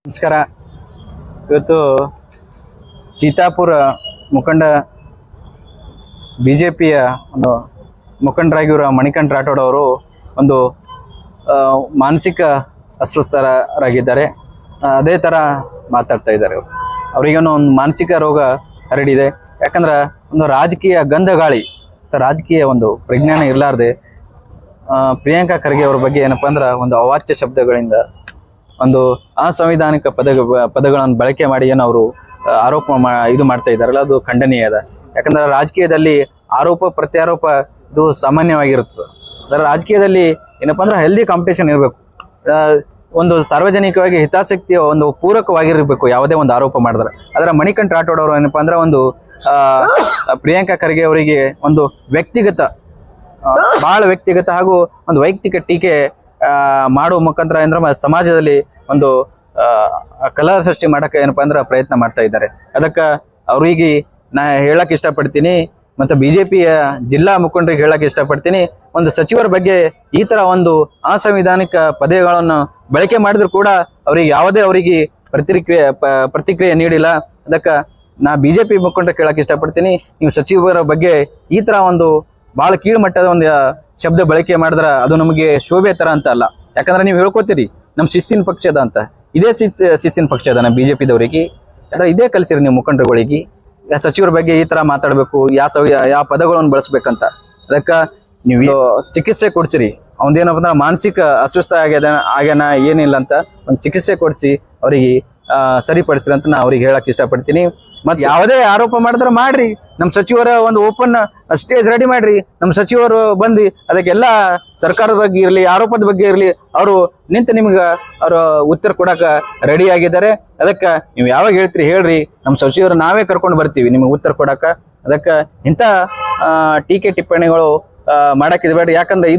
ನಮಸ್ಕಾರ. ಇವತ್ತು ಚಿತ್ತಾಪುರ ಮುಖಂಡ ಬಿಜೆಪಿಯ ಒಂದು ಮುಖಂಡರಾಗಿರೋ ಮಣಿಕಂಠ ರಾಠೋಡ್ ಅವರು ಒಂದು ಮಾನಸಿಕ ಅಸ್ವಸ್ಥರಾಗಿದ್ದಾರೆ. ಅದೇ ಥರ ಮಾತಾಡ್ತಾ ಇದ್ದಾರೆ. ಅವರಿಗೇನೋ ಒಂದು ಮಾನಸಿಕ ರೋಗ ಹರಡಿದೆ. ಯಾಕಂದ್ರೆ ಒಂದು ರಾಜಕೀಯ ಗಂಧಗಾಳಿ, ರಾಜಕೀಯ ಒಂದು ಪ್ರಜ್ಞಾನ ಇರಲಾರ್ದೆ ಪ್ರಿಯಾಂಕಾ ಖರ್ಗೆ ಅವ್ರ ಬಗ್ಗೆ ಏನಪ್ಪ ಅಂದ್ರೆ ಒಂದು ಅವಾಚ್ಯ ಶಬ್ದಗಳಿಂದ ಒಂದು ಅಸಂವಿಧಾನಿಕ ಪದಗಳನ್ನು ಬಳಕೆ ಮಾಡಿ ಏನು ಅವರು ಆರೋಪ ಇದು ಮಾಡ್ತಾ ಇದ್ದಾರಲ್ಲ, ಅದು ಖಂಡನೀಯ ಅದ. ಯಾಕಂದ್ರೆ ರಾಜಕೀಯದಲ್ಲಿ ಆರೋಪ ಪ್ರತ್ಯಾರೋಪ ಇದು ಸಾಮಾನ್ಯವಾಗಿರುತ್ತೆ. ಅದರ ರಾಜಕೀಯದಲ್ಲಿ ಏನಪ್ಪಾ ಅಂದ್ರೆ ಹೆಲ್ದಿ ಕಾಂಪಿಟೇಷನ್ ಇರಬೇಕು. ಒಂದು ಸಾರ್ವಜನಿಕವಾಗಿ ಹಿತಾಸಕ್ತಿಯ ಒಂದು ಪೂರಕವಾಗಿರಬೇಕು ಯಾವುದೇ ಒಂದು ಆರೋಪ ಮಾಡಿದ್ರೆ. ಅದರ ಮಣಿಕಂಠ ರಾಠೋಡ್ ಅವರು ಏನಪ್ಪಾ ಅಂದ್ರೆ ಒಂದು ಪ್ರಿಯಾಂಕಾ ಖರ್ಗೆ ಅವರಿಗೆ ಒಂದು ವ್ಯಕ್ತಿಗತ, ಬಹಳ ವ್ಯಕ್ತಿಗತ ಹಾಗೂ ಒಂದು ವೈಯಕ್ತಿಕ ಟೀಕೆ ಮಾಡುವ ಮುಖಾಂತರ ಅಂದ್ರೆ ಸಮಾಜದಲ್ಲಿ ಒಂದು ಕಲಹ ಸೃಷ್ಟಿ ಮಾಡಕ್ಕೆ ಏನಪ್ಪಾ ಅಂದ್ರೆ ಪ್ರಯತ್ನ ಮಾಡ್ತಾ ಇದ್ದಾರೆ. ಅದಕ್ಕೆ ಅವ್ರಿಗೆ ನಾ ಹೇಳಕ್ ಇಷ್ಟಪಡ್ತೀನಿ, ಮತ್ತು ಬಿಜೆಪಿಯ ಜಿಲ್ಲಾ ಮುಖಂಡರಿಗೆ ಹೇಳಕ್ ಇಷ್ಟಪಡ್ತೀನಿ, ಒಂದು ಸಚಿವರ ಬಗ್ಗೆ ಈ ತರ ಒಂದು ಅಸಂವಿಧಾನಿಕ ಪದಗಳನ್ನು ಬಳಕೆ ಮಾಡಿದ್ರು ಕೂಡ ಅವರಿಗೆ ಪ್ರತಿಕ್ರಿಯೆ ನೀಡಿಲ್ಲ. ಅದಕ್ಕೆ ನಾ ಬಿಜೆಪಿ ಮುಖಂಡ ಕೇಳಕ್ ಇಷ್ಟಪಡ್ತೀನಿ, ನೀವು ಸಚಿವರ ಬಗ್ಗೆ ಈ ತರ ಒಂದು ಬಹಳ ಕೀಳು ಮಟ್ಟದ ಒಂದು ಶಬ್ದ ಬಳಕೆ ಮಾಡಿದ್ರ ಅದು ನಮಗೆ ಶೋಭೆ ತರ ಅಂತ ಅಲ್ಲ. ಯಾಕಂದ್ರೆ ನೀವು ಹೇಳ್ಕೊತೀರಿ ನಮ್ಮ ಶಿಸ್ತಿನ ಪಕ್ಷದ ಅಂತ, ಇದೇ ಶಿಸ್ತಿನ ಪಕ್ಷದ ನಮ್ಮ ಬಿಜೆಪಿದವರಿಗೆ ಅಂದ್ರೆ ಇದೇ ಕಲಿಸಿರಿ ನೀವು ಮುಖಂಡರುಗಳಿಗೆ. ಸಚಿವರ ಬಗ್ಗೆ ಈ ತರ ಮಾತಾಡ್ಬೇಕು, ಯಾವ ಪದಗಳನ್ನು ಬಳಸ್ಬೇಕಂತ. ಅದಕ್ಕೆ ನೀವು ಚಿಕಿತ್ಸೆ ಕೊಡ್ಸಿರಿ. ಅವನದೇನಪ್ಪ ಅಂದ್ರೆ ಮಾನಸಿಕ ಅಸ್ವಸ್ಥ ಆಗ್ಯಾನ ಏನಿಲ್ಲ ಅಂತ ಒಂದು ಚಿಕಿತ್ಸೆ ಕೊಡಿಸಿ ಅವರಿಗೆ ಸರಿಪಡಿಸ್ರಿ ಅಂತ ನಾ ಅವ್ರಿಗೆ ಹೇಳಕ್ ಇಷ್ಟಪಡ್ತೀನಿ. ಮತ್ತೆ ಯಾವುದೇ ಆರೋಪ ಮಾಡಿದ್ರೆ ಮಾಡ್ರಿ, ನಮ್ಮ ಸಚಿವರ ಒಂದು ಓಪನ್ ಸ್ಟೇಜ್ ರೆಡಿ ಮಾಡ್ರಿ. ನಮ್ಮ ಸಚಿವರು ಬಂದು ಅದಕ್ಕೆಲ್ಲ ಸರ್ಕಾರದ ಬಗ್ಗೆ ಇರಲಿ, ಆರೋಪದ ಬಗ್ಗೆ ಇರಲಿ, ಅವರು ನಿಂತು ನಿಮ್ಗೆ ಅವರು ಉತ್ತರ ಕೊಡಕ ರೆಡಿ ಆಗಿದ್ದಾರೆ. ಅದಕ್ಕೆ ನೀವು ಯಾವಾಗ ಹೇಳ್ತೀರಿ ಹೇಳ್ರಿ, ನಮ್ಮ ಸಚಿವರು ನಾವೇ ಕರ್ಕೊಂಡು ಬರ್ತೀವಿ ನಿಮ್ಗೆ ಉತ್ತರ ಕೊಡಕ. ಅದಕ್ಕೆ ಇಂಥ ಟೀಕೆ ಟಿಪ್ಪಣಿಗಳು ಮಾಡಕ್ಕಿದ್ಬೇಡ್ರಿ. ಯಾಕಂದ್ರೆ